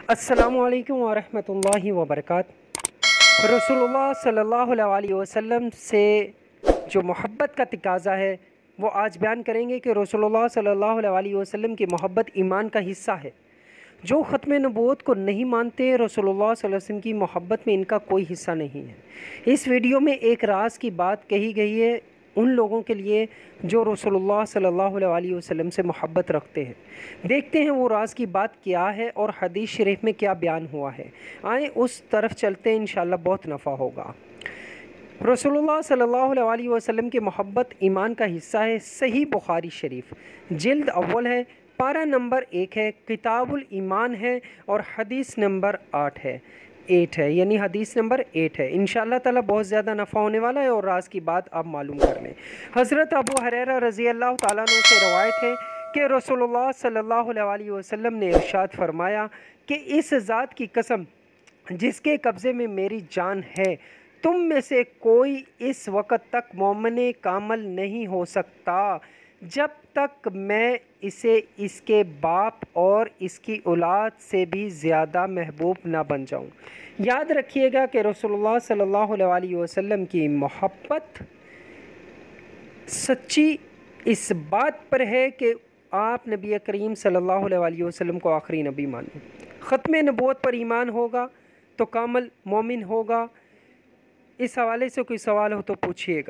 السلام علیکم ورحمۃ اللہ وبرکاتہ۔ رسول صلی اللہ علیہ وسلم سے جو محبت کا تقاضا ہے وہ آج بیان کریں گے کہ رسول اللہ صلی اللہ علیہ وسلم کی محبت ایمان کا حصہ ہے۔ جو ختم نبوت کو نہیں مانتے، رسول اللہ صلی اللہ علیہ وسلم کی محبت میں ان کا کوئی حصہ نہیں ہے۔ اس ویڈیو میں ایک راز کی بات کہی گئی ہے ان لوگوں کے لیے جو رسول اللہ صلی اللہ علیہ وسلم سے محبت رکھتے ہیں۔ دیکھتے ہیں وہ راز کی بات کیا ہے اور حدیث شریف میں کیا بیان ہوا ہے۔ آئیں اس طرف چلتے ہیں، انشاءاللہ بہت نفع ہوگا۔ رسول اللہ صلی اللہ علیہ وسلم کی محبت ایمان کا حصہ ہے۔ صحیح بخاری شریف جلد اول ہے، پارہ نمبر 1 ہے، کتاب الایمان ہے اور حدیث نمبر 8 ہے، یعنی حدیث نمبر 8 ہے۔ انشاءاللہ تعالی بہت زیادہ نفع ہونے والا ہے اور راز کی بات آپ معلوم کر لیں۔ حضرت ابو ہریرہ رضی اللہ تعالیٰ عنہ سے روایت ہے کہ رسول اللہ صلی اللہ علیہ وسلم نے ارشاد فرمایا کہ اس ذات کی قسم جس کے قبضے میں میری جان ہے، تم میں سے کوئی اس وقت تک مومن کامل نہیں ہو سکتا جب تک میں اسے اس کے باپ اور اس کی اولاد سے بھی زیادہ محبوب نہ بن جاؤں۔ یاد رکھیے گا کہ رسول اللہ صلی اللہ علیہ وسلم کی محبت سچی اس بات پر ہے کہ آپ نبی کریم صلی اللہ علیہ وسلم کو آخری نبی مانیں۔ ختم نبوت پر ایمان ہوگا تو کامل مومن ہوگا۔ اس حوالے سے کوئی سوال ہو تو پوچھیے گا۔